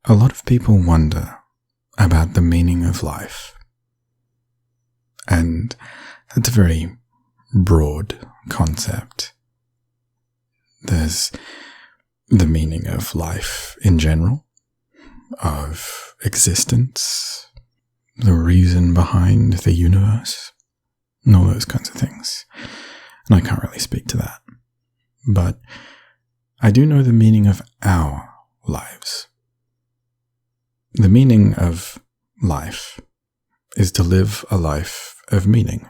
A lot of people wonder about the meaning of life, and that's a very broad concept. There's the meaning of life in general, of existence, the reason behind the universe, and all those kinds of things. And I can't really speak to that. But I do know the meaning of our lives. The meaning of life is to live a life of meaning.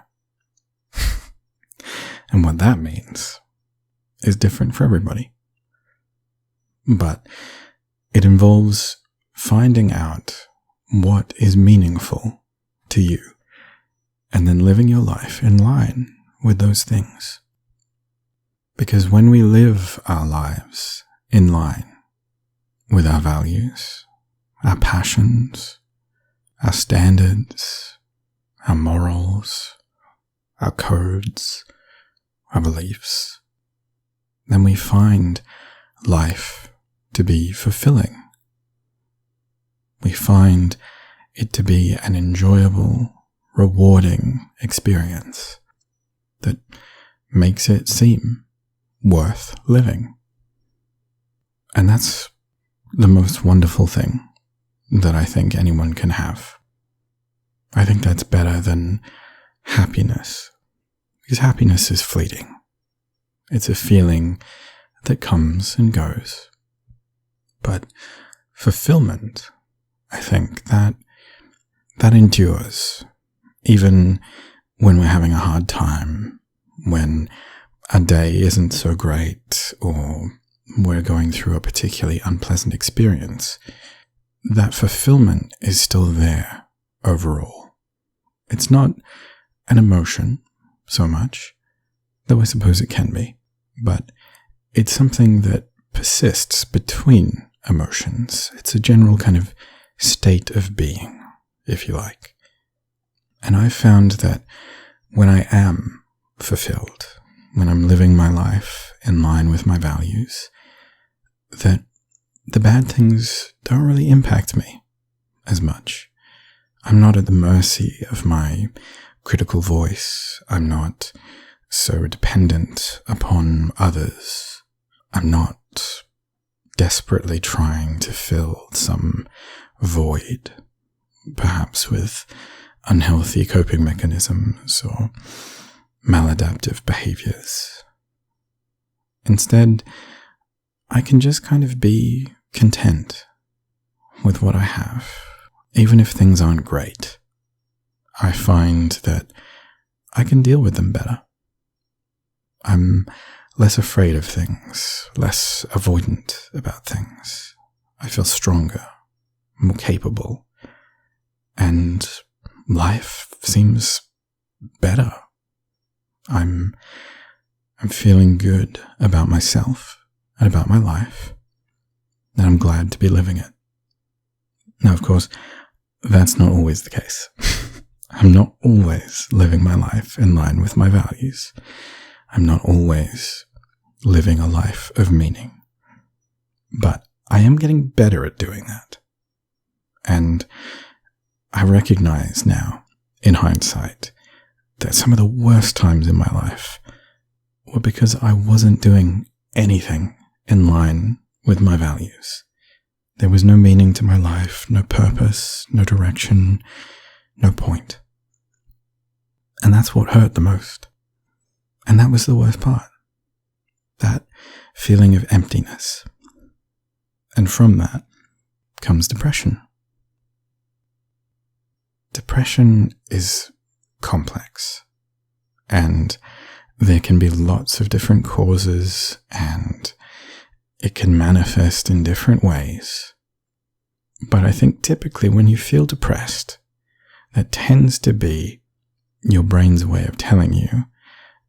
And what that means is different for everybody. But it involves finding out what is meaningful to you and then living your life in line with those things. Because when we live our lives in line with our values, our passions, our standards, our morals, our codes, our beliefs, then we find life to be fulfilling. We find it to be an enjoyable, rewarding experience that makes it seem worth living. And that's the most wonderful thing that I think anyone can have. I think that's better than happiness, because happiness is fleeting. It's a feeling that comes and goes. But fulfillment, I think, that endures, even when we're having a hard time, when a day isn't so great, or we're going through a particularly unpleasant experience. That fulfillment is still there overall. It's not an emotion so much, though I suppose it can be, but it's something that persists between emotions. It's a general kind of state of being, if you like. And I've found that when I am fulfilled, when I'm living my life in line with my values, that the bad things don't really impact me as much. I'm not at the mercy of my critical voice. I'm not so dependent upon others. I'm not desperately trying to fill some void, perhaps with unhealthy coping mechanisms or maladaptive behaviors. Instead, I can just kind of be content with what I have, even if things aren't great. I find that I can deal with them better. I'm less afraid of things, less avoidant about things. I feel stronger, more capable, and life seems better. I'm feeling good about myself and about my life, and I'm glad to be living it. Now, of course, that's not always the case. I'm not always living my life in line with my values. I'm not always living a life of meaning. But I am getting better at doing that. And I recognize now, in hindsight, that some of the worst times in my life were because I wasn't doing anything in line with my values. There was no meaning to my life, no purpose, no direction, no point. And that's what hurt the most. And that was the worst part. That feeling of emptiness. And from that comes depression. Depression is complex, and there can be lots of different causes, and it can manifest in different ways. But I think typically when you feel depressed, that tends to be your brain's way of telling you,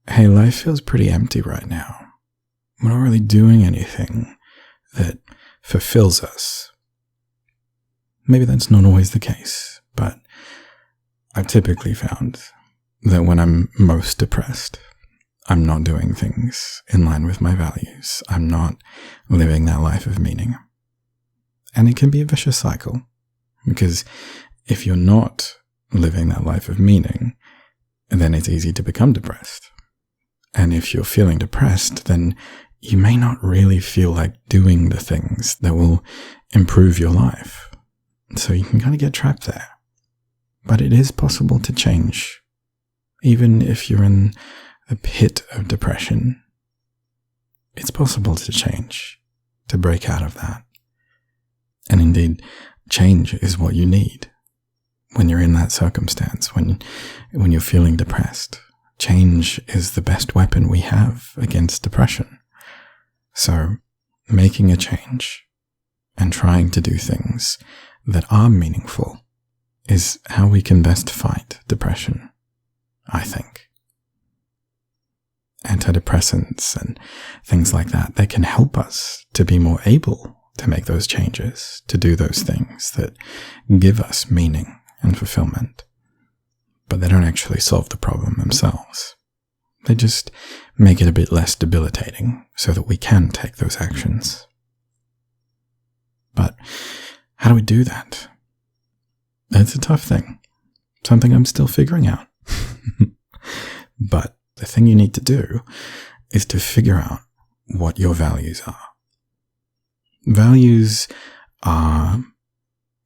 hey, life feels pretty empty right now. We're not really doing anything that fulfills us. Maybe that's not always the case, but I've typically found that when I'm most depressed, I'm not doing things in line with my values. I'm not living that life of meaning. And it can be a vicious cycle, because if you're not living that life of meaning, then it's easy to become depressed. And if you're feeling depressed, then you may not really feel like doing the things that will improve your life. So you can kind of get trapped there. But it is possible to change. Even if you're in a pit of depression, it's possible to change, to break out of that. And indeed, change is what you need when you're in that circumstance, when you're feeling depressed. Change is the best weapon we have against depression. So, making a change and trying to do things that are meaningful is how we can best fight depression, I think. Antidepressants and things like that, they can help us to be more able to make those changes, to do those things that give us meaning and fulfillment. But they don't actually solve the problem themselves. They just make it a bit less debilitating so that we can take those actions. But how do we do that? It's a tough thing. Something I'm still figuring out. But the thing you need to do is to figure out what your values are. Values are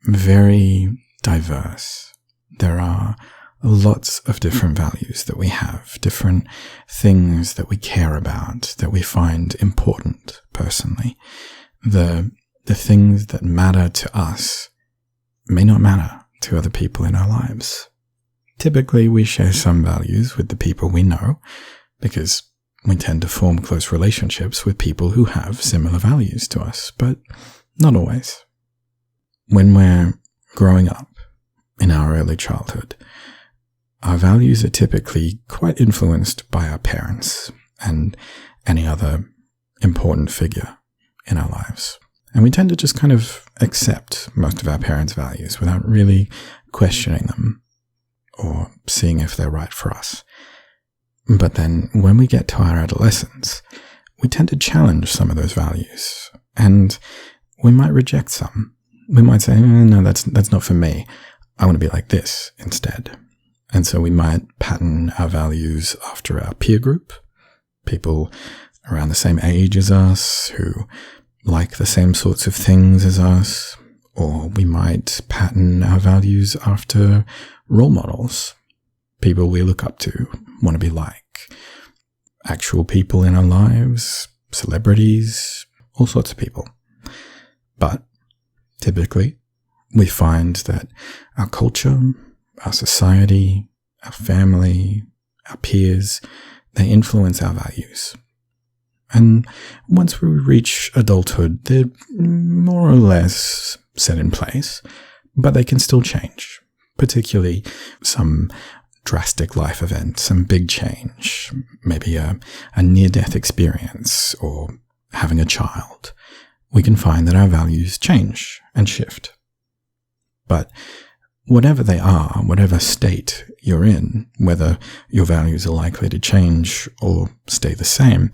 very diverse. There are lots of different values that we have, different things that we care about, that we find important personally. The things that matter to us may not matter to other people in our lives. Typically, we share some values with the people we know because we tend to form close relationships with people who have similar values to us, but not always. When we're growing up in our early childhood, our values are typically quite influenced by our parents and any other important figure in our lives. And we tend to just kind of accept most of our parents' values without really questioning them or seeing if they're right for us. But then when we get to our adolescence, we tend to challenge some of those values, and we might reject some. We might say, no, that's not for me. I want to be like this instead. And so we might pattern our values after our peer group, people around the same age as us who like the same sorts of things as us, or we might pattern our values after role models, people we look up to, want to be like, actual people in our lives, celebrities, all sorts of people. But typically, we find that our culture, our society, our family, our peers, they influence our values. And once we reach adulthood, they're more or less set in place, but they can still change, particularly some drastic life event, some big change, maybe a near-death experience or having a child. We can find that our values change and shift. But whatever they are, whatever state you're in, whether your values are likely to change or stay the same,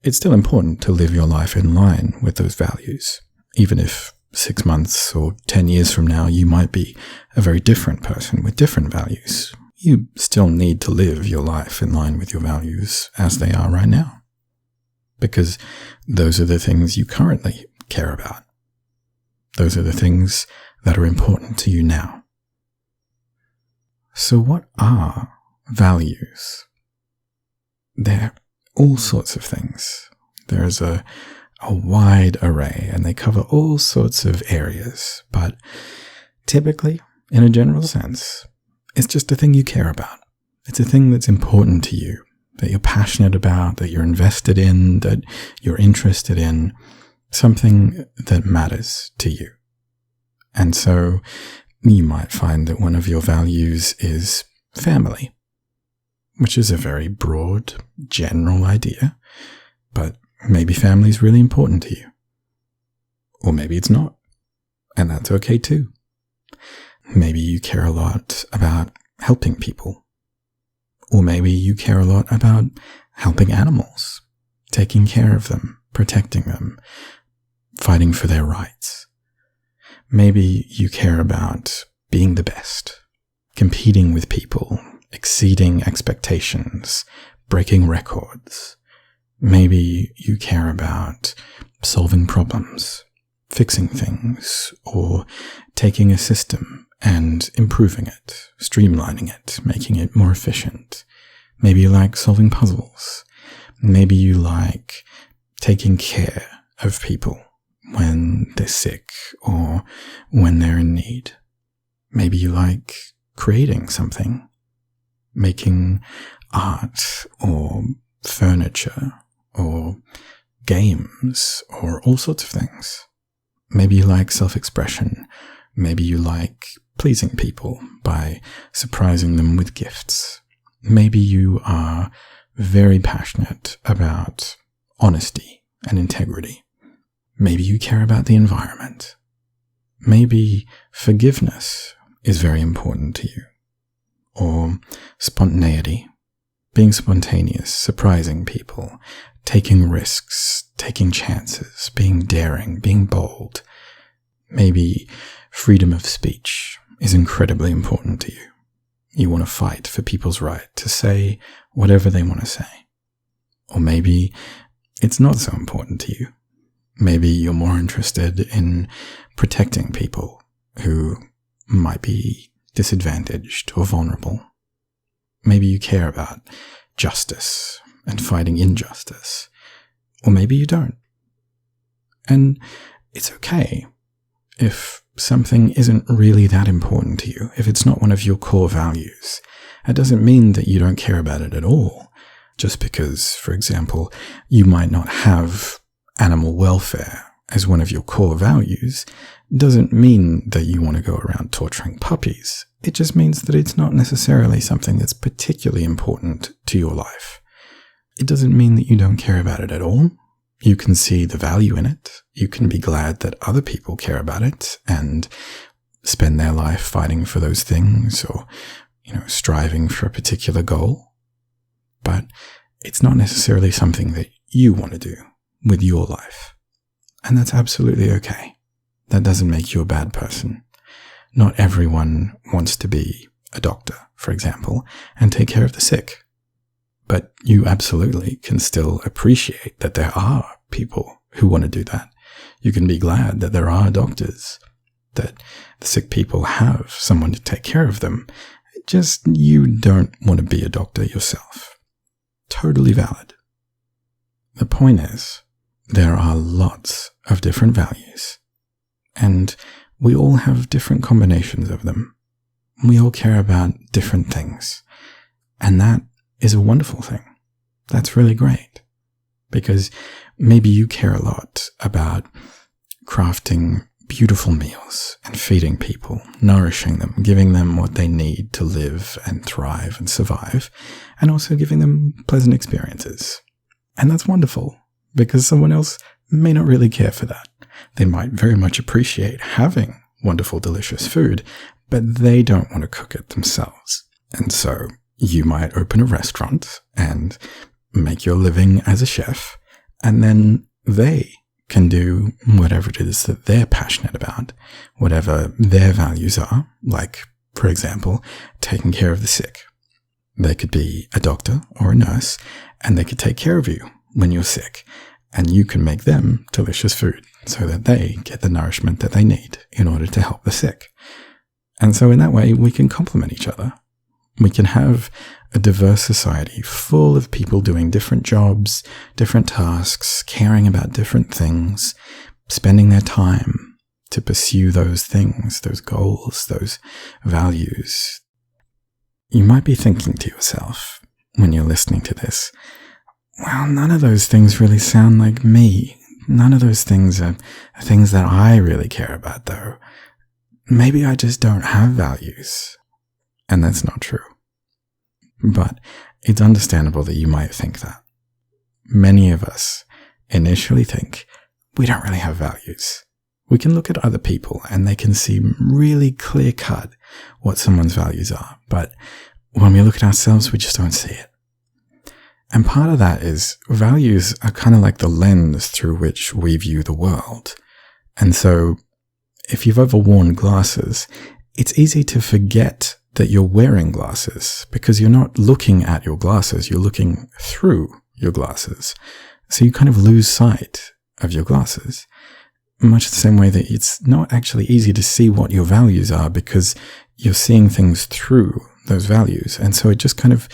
it's still important to live your life in line with those values, even if 6 months or 10 years from now you might be a very different person with different values. You still need to live your life in line with your values as they are right now, because those are the things you currently care about. Those are the things that are important to you now. So what are values? They're all sorts of things. There's a wide array, and they cover all sorts of areas, but typically, in a general sense, it's just a thing you care about. It's a thing that's important to you, that you're passionate about, that you're invested in, that you're interested in, something that matters to you. And so you might find that one of your values is family, which is a very broad, general idea, but maybe family is really important to you. Or maybe it's not, and that's okay too. Maybe you care a lot about helping people. Or maybe you care a lot about helping animals, taking care of them, protecting them, fighting for their rights. Maybe you care about being the best, competing with people, exceeding expectations, breaking records. Maybe you care about solving problems, fixing things, or taking a system and improving it, streamlining it, making it more efficient. Maybe you like solving puzzles. Maybe you like taking care of people when they're sick or when they're in need. Maybe you like creating something, making art or furniture or games or all sorts of things. Maybe you like self-expression. Maybe you like pleasing people by surprising them with gifts. Maybe you are very passionate about honesty and integrity. Maybe you care about the environment. Maybe forgiveness is very important to you. Or spontaneity, being spontaneous, surprising people, taking risks, taking chances, being daring, being bold. Maybe freedom of speech is incredibly important to you. You want to fight for people's right to say whatever they want to say. Or maybe it's not so important to you. Maybe you're more interested in protecting people who might be disadvantaged or vulnerable. Maybe you care about justice and fighting injustice. Or maybe you don't. And it's okay if something isn't really that important to you, if it's not one of your core values. It doesn't mean that you don't care about it at all. Just because, for example, you might not have animal welfare as one of your core values doesn't mean that you want to go around torturing puppies. It just means that it's not necessarily something that's particularly important to your life. It doesn't mean that you don't care about it at all. You can see the value in it. You can be glad that other people care about it and spend their life fighting for those things or, striving for a particular goal. But it's not necessarily something that you want to do with your life. And that's absolutely okay. That doesn't make you a bad person. Not everyone wants to be a doctor, for example, and take care of the sick. But you absolutely can still appreciate that there are people who want to do that. You can be glad that there are doctors, that the sick people have someone to take care of them. Just you don't want to be a doctor yourself. Totally valid. The point is, there are lots of different values, and we all have different combinations of them. We all care about different things, and that is a wonderful thing. That's really great, because maybe you care a lot about crafting beautiful meals and feeding people, nourishing them, giving them what they need to live and thrive and survive, and also giving them pleasant experiences. And that's wonderful, because someone else may not really care for that. They might very much appreciate having wonderful, delicious food, but they don't want to cook it themselves. And so you might open a restaurant and make your living as a chef, and then they can do whatever it is that they're passionate about, whatever their values are, like, for example, taking care of the sick. They could be a doctor or a nurse, and they could take care of you when you're sick, and you can make them delicious food so that they get the nourishment that they need in order to help the sick. And so in that way, we can complement each other. We can have a diverse society full of people doing different jobs, different tasks, caring about different things, spending their time to pursue those things, those goals, those values. You might be thinking to yourself when you're listening to this, well, none of those things really sound like me. None of those things are things that I really care about, though. Maybe I just don't have values. And that's not true. But it's understandable that you might think that. Many of us initially think we don't really have values. We can look at other people and they can seem really clear-cut what someone's values are. But when we look at ourselves, we just don't see it. And part of that is values are kind of like the lens through which we view the world. And so if you've ever worn glasses, it's easy to forget that you're wearing glasses because you're not looking at your glasses, you're looking through your glasses. So you kind of lose sight of your glasses. Much the same way that it's not actually easy to see what your values are because you're seeing things through those values. And so it just kind of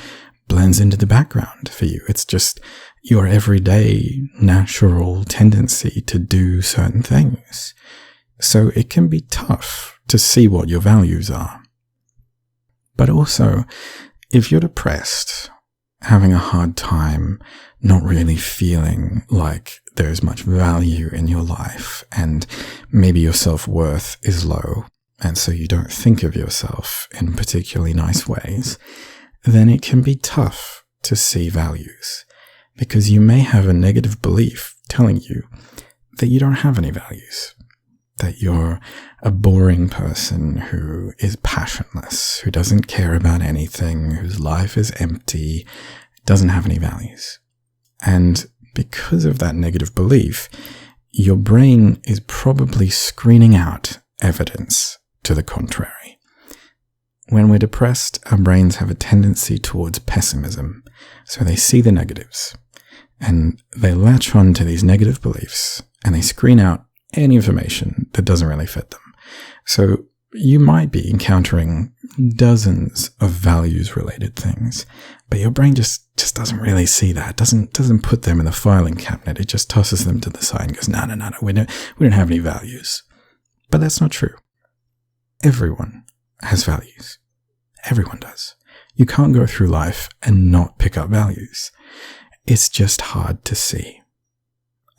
blends into the background for you. It's just your everyday natural tendency to do certain things. So it can be tough to see what your values are. But also, if you're depressed, having a hard time, not really feeling like there's much value in your life, and maybe your self-worth is low, and so you don't think of yourself in particularly nice ways, then it can be tough to see values, because you may have a negative belief telling you that you don't have any values, that you're a boring person who is passionless, who doesn't care about anything, whose life is empty, doesn't have any values. And because of that negative belief, your brain is probably screening out evidence to the contrary. When we're depressed, our brains have a tendency towards pessimism, so they see the negatives, and they latch on to these negative beliefs, and they screen out any information that doesn't really fit them. So you might be encountering dozens of values-related things, but your brain just doesn't really see that, doesn't put them in the filing cabinet. It just tosses them to the side and goes, no, we don't have any values. But that's not true. Everyone has values. Everyone does. You can't go through life and not pick up values. It's just hard to see.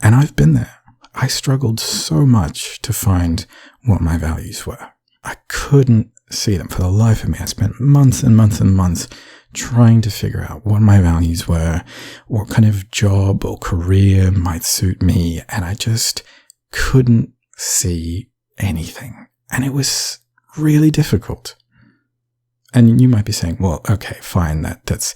And I've been there. I struggled so much to find what my values were. I couldn't see them for the life of me. I spent months and months and months trying to figure out what my values were, what kind of job or career might suit me, and I just couldn't see anything. And it was really difficult. And you might be saying, well, okay, fine, that's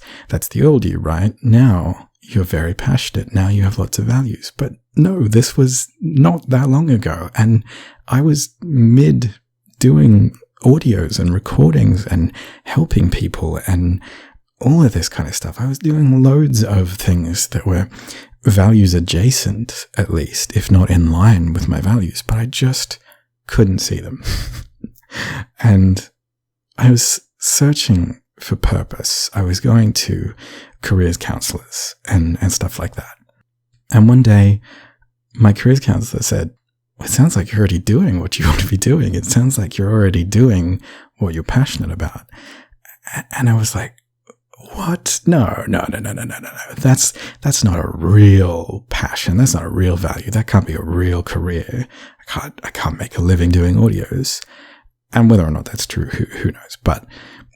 the old you, right? Now you're very passionate. Now you have lots of values. But no, this was not that long ago. And I was mid doing audios and recordings and helping people and all of this kind of stuff. I was doing loads of things that were values adjacent, at least, if not in line with my values, but I just couldn't see them. And I was searching for purpose. I was going to careers counselors and stuff like that. And one day, my careers counselor said, it sounds like you're already doing what you want to be doing. It sounds like you're already doing what you're passionate about. And I was like, what? No. That's not a real passion. That's not a real value. That can't be a real career. I can't make a living doing audios. And whether or not that's true, who knows? But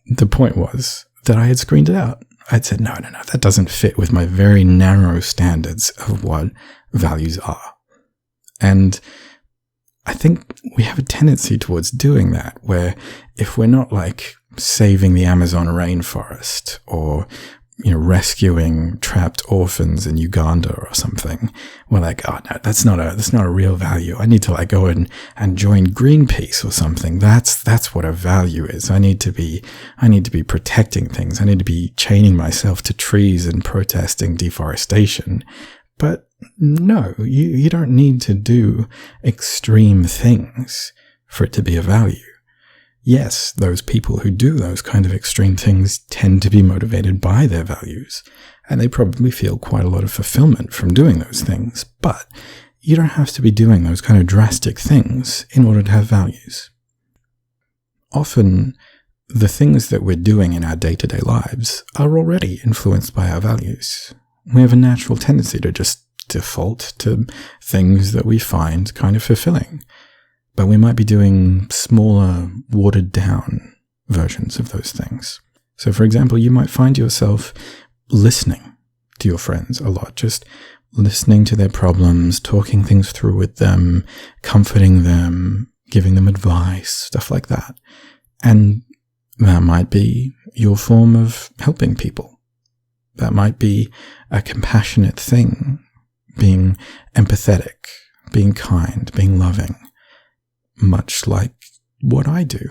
the point was that I had screened it out. I'd said, no, that doesn't fit with my very narrow standards of what values are. And I think we have a tendency towards doing that, where if we're not like saving the Amazon rainforest or, rescuing trapped orphans in Uganda or something, we're like, oh no, that's not a real value. I need to go and join Greenpeace or something. That's what a value is. I need to be protecting things. I need to be chaining myself to trees and protesting deforestation. But no, you don't need to do extreme things for it to be a value. Yes, those people who do those kind of extreme things tend to be motivated by their values, and they probably feel quite a lot of fulfillment from doing those things, but you don't have to be doing those kind of drastic things in order to have values. Often, the things that we're doing in our day-to-day lives are already influenced by our values. We have a natural tendency to just default to things that we find kind of fulfilling. But we might be doing smaller, watered-down versions of those things. So, for example, you might find yourself listening to your friends a lot, just listening to their problems, talking things through with them, comforting them, giving them advice, stuff like that. And that might be your form of helping people. That might be a compassionate thing, being empathetic, being kind, being loving. much like what I do.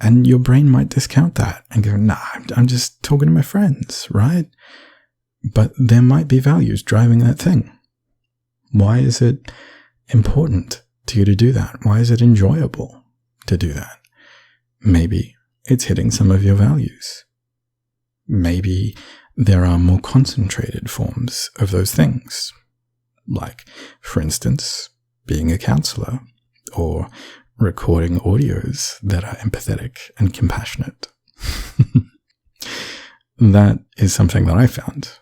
And your brain might discount that and go, nah, I'm just talking to my friends, right? But there might be values driving that thing. Why is it important to you to do that? Why is it enjoyable to do that? Maybe it's hitting some of your values. Maybe there are more concentrated forms of those things. Like, for instance, being a counselor or recording audios that are empathetic and compassionate. That is something that I found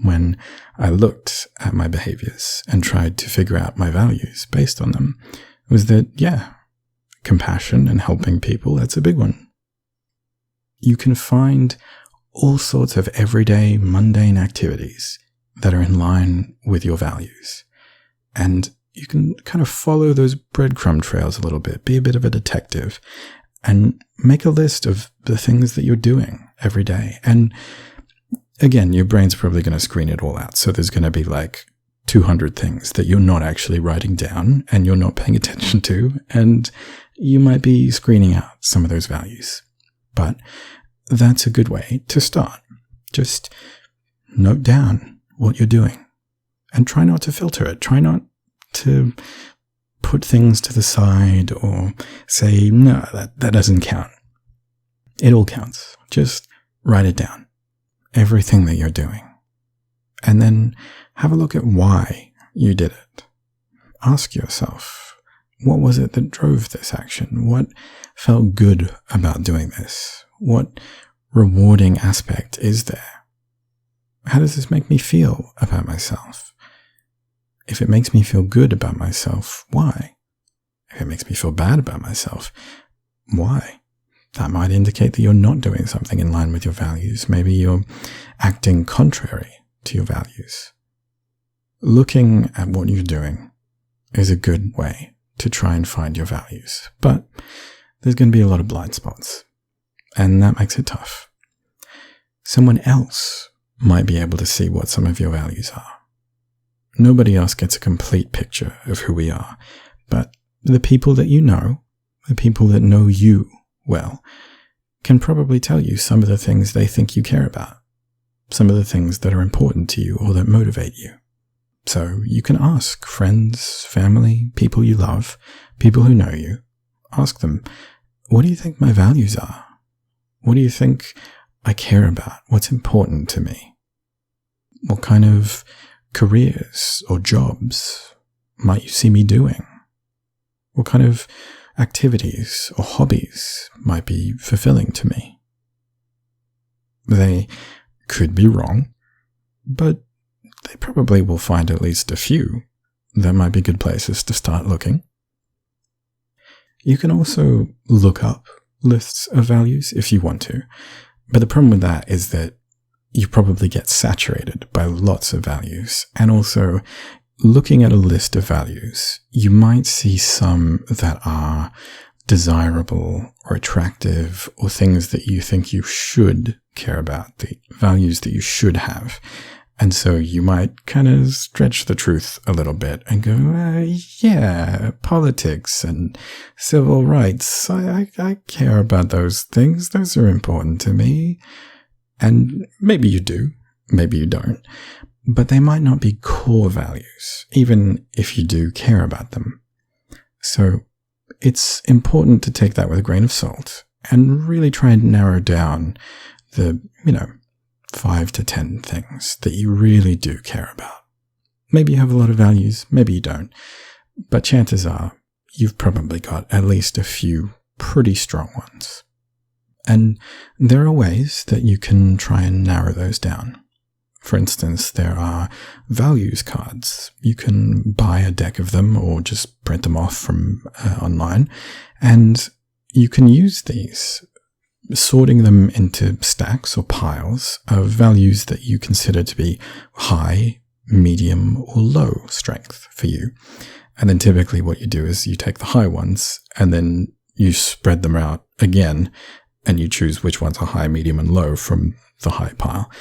when I looked at my behaviors and tried to figure out my values based on them, was that, yeah, compassion and helping people, that's a big one. You can find all sorts of everyday, mundane activities that are in line with your values. And you can kind of follow those breadcrumb trails a little bit, be a bit of a detective, and make a list of the things that you're doing every day. And again, your brain's probably going to screen it all out. So there's going to be like 200 things that you're not actually writing down and you're not paying attention to. And you might be screening out some of those values. But that's a good way to start. Just note down what you're doing and try not to filter it. Try not to put things to the side or say, no, that doesn't count. It all counts. Just write it down. Everything that you're doing. And then have a look at why you did it. Ask yourself, what was it that drove this action? What felt good about doing this? What rewarding aspect is there? How does this make me feel about myself? If it makes me feel good about myself, why? If it makes me feel bad about myself, why? That might indicate that you're not doing something in line with your values. Maybe you're acting contrary to your values. Looking at what you're doing is a good way to try and find your values. But there's going to be a lot of blind spots, and that makes it tough. Someone else might be able to see what some of your values are. Nobody else gets a complete picture of who we are, but the people that you know, the people that know you well, can probably tell you some of the things they think you care about, some of the things that are important to you or that motivate you. So you can ask friends, family, people you love, people who know you. Ask them, what do you think my values are? What do you think I care about? What's important to me? What kind of careers or jobs might you see me doing? What kind of activities or hobbies might be fulfilling to me? They could be wrong, but they probably will find at least a few that might be good places to start looking. You can also look up lists of values if you want to, but the problem with that is that you probably get saturated by lots of values, and also looking at a list of values, you might see some that are desirable or attractive or things that you think you should care about, the values that you should have. And so you might kind of stretch the truth a little bit and go, yeah, politics and civil rights, I care about those things. Those are important to me. And maybe you do, maybe you don't. But they might not be core values, even if you do care about them. So it's important to take that with a grain of salt and really try and narrow down the, 5 to 10 things that you really do care about. Maybe you have a lot of values, maybe you don't. But chances are you've probably got at least a few pretty strong ones. And there are ways that you can try and narrow those down. For instance, there are values cards. You can buy a deck of them or just print them off from online, and you can use these, sorting them into stacks or piles of values that you consider to be high, medium, or low strength for you. And then typically what you do is you take the high ones and then you spread them out again, and you choose which ones are high, medium, and low from the high pile.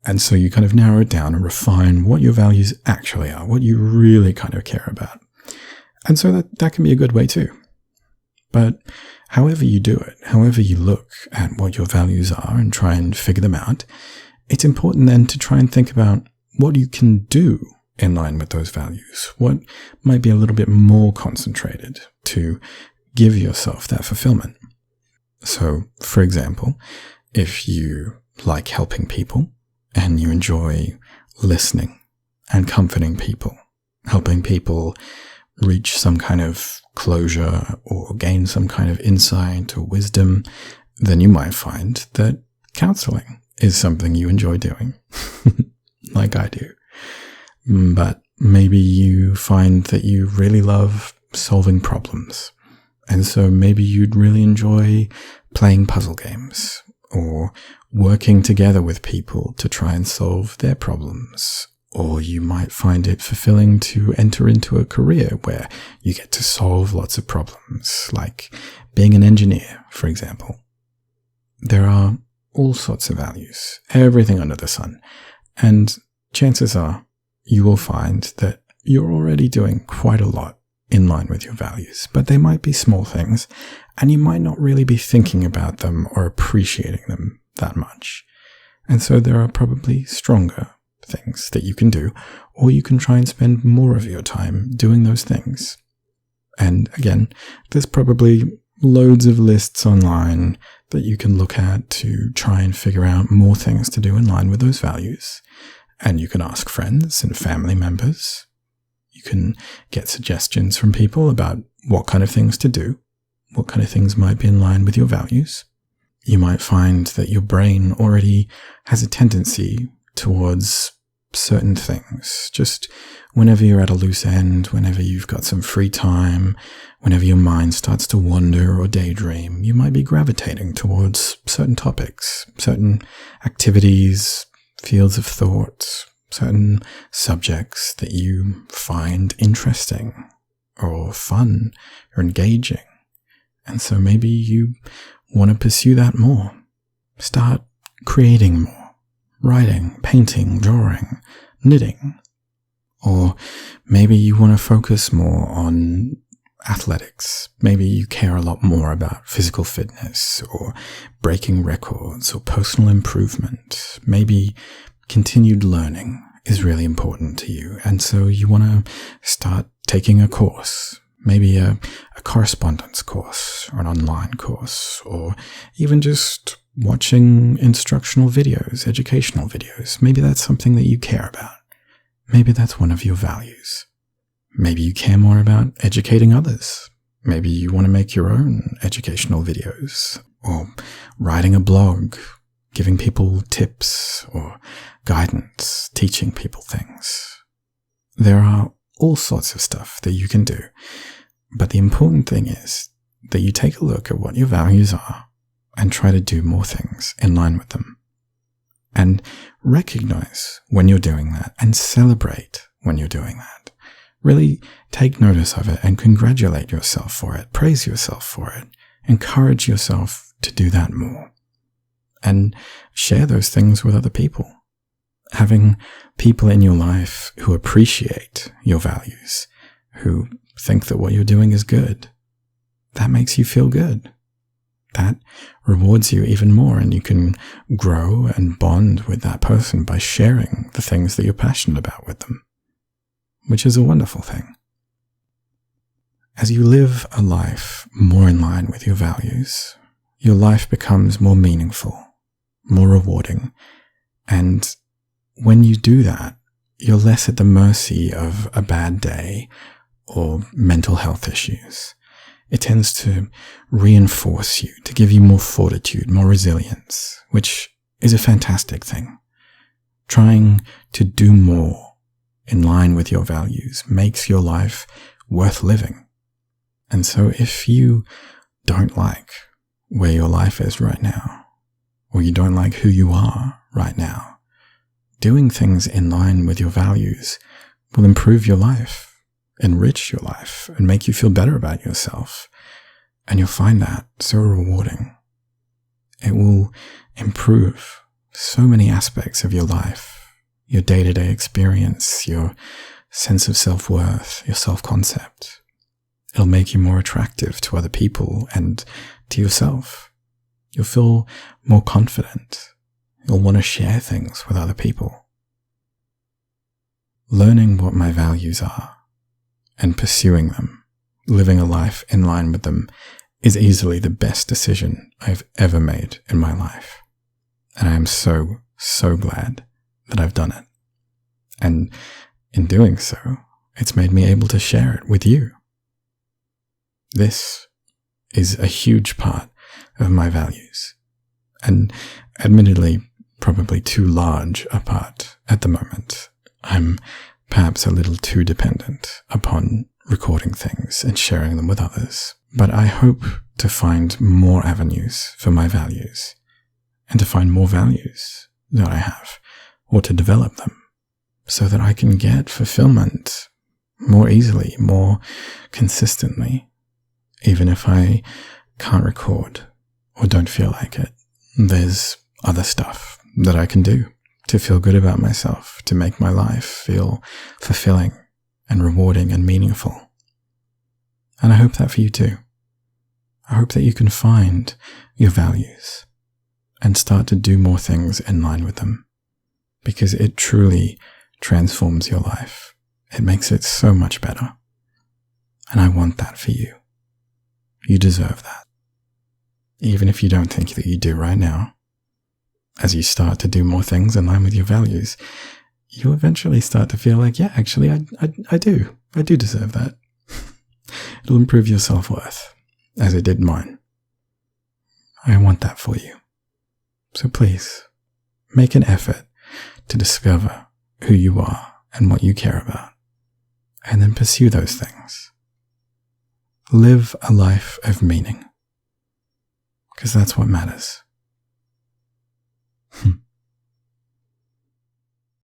And so you kind of narrow it down and refine what your values actually are, what you really kind of care about. And so that can be a good way too. But however you do it, however you look at what your values are and try and figure them out, it's important then to try and think about what you can do in line with those values, what might be a little bit more concentrated to give yourself that fulfillment. So, for example, if you like helping people and you enjoy listening and comforting people, helping people reach some kind of closure or gain some kind of insight or wisdom, then you might find that counseling is something you enjoy doing, like I do. But maybe you find that you really love solving problems, and so maybe you'd really enjoy playing puzzle games or working together with people to try and solve their problems. Or you might find it fulfilling to enter into a career where you get to solve lots of problems, like being an engineer, for example. There are all sorts of values, everything under the sun, and chances are you will find that you're already doing quite a lot in line with your values, but they might be small things, and you might not really be thinking about them or appreciating them that much. And so there are probably stronger things that you can do, or you can try and spend more of your time doing those things. And again, there's probably loads of lists online that you can look at to try and figure out more things to do in line with those values. And you can ask friends and family members. You can get suggestions from people about what kind of things to do, what kind of things might be in line with your values. You might find that your brain already has a tendency towards certain things. Just whenever you're at a loose end, whenever you've got some free time, whenever your mind starts to wander or daydream, you might be gravitating towards certain topics, certain activities, fields of thought, certain subjects that you find interesting or fun or engaging. And so maybe you want to pursue that more. Start creating more. Writing, painting, drawing, knitting. Or maybe you want to focus more on athletics. Maybe you care a lot more about physical fitness or breaking records or personal improvement. Maybe continued learning is really important to you, and so you want to start taking a course. Maybe a correspondence course or an online course, or even just watching instructional videos, educational videos. Maybe that's something that you care about. Maybe that's one of your values. Maybe you care more about educating others. Maybe you want to make your own educational videos, or writing a blog, giving people tips or guidance, teaching people things. There are all sorts of stuff that you can do, but the important thing is that you take a look at what your values are and try to do more things in line with them. And recognize when you're doing that and celebrate when you're doing that. Really take notice of it and congratulate yourself for it, praise yourself for it, encourage yourself to do that more. And share those things with other people. Having people in your life who appreciate your values, who think that what you're doing is good, that makes you feel good. That rewards you even more, and you can grow and bond with that person by sharing the things that you're passionate about with them, which is a wonderful thing. As you live a life more in line with your values, your life becomes more meaningful, more rewarding, and when you do that, you're less at the mercy of a bad day or mental health issues. It tends to reinforce you, to give you more fortitude, more resilience, which is a fantastic thing. Trying to do more in line with your values makes your life worth living. And so if you don't like where your life is right now, or you don't like who you are right now, doing things in line with your values will improve your life, enrich your life, and make you feel better about yourself. And you'll find that so rewarding. It will improve so many aspects of your life, your day-to-day experience, your sense of self-worth, your self-concept. It'll make you more attractive to other people and to yourself. You'll feel more confident. You'll want to share things with other people. Learning what my values are and pursuing them, living a life in line with them, is easily the best decision I've ever made in my life. And I am so, so glad that I've done it. And in doing so, it's made me able to share it with you. This is a huge part of my values, and admittedly, probably too large a part at the moment. I'm perhaps a little too dependent upon recording things and sharing them with others, but I hope to find more avenues for my values, and to find more values that I have, or to develop them, so that I can get fulfillment more easily, more consistently. Even if I can't record or don't feel like it, there's other stuff that I can do to feel good about myself, to make my life feel fulfilling and rewarding and meaningful. And I hope that for you too. I hope that you can find your values and start to do more things in line with them, because it truly transforms your life. It makes it so much better. And I want that for you. You deserve that. Even if you don't think that you do right now, as you start to do more things in line with your values, you'll eventually start to feel like, yeah, actually, I do deserve that. It'll improve your self-worth, as it did mine. I want that for you. So please, make an effort to discover who you are and what you care about, and then pursue those things. Live a life of meaning, because that's what matters.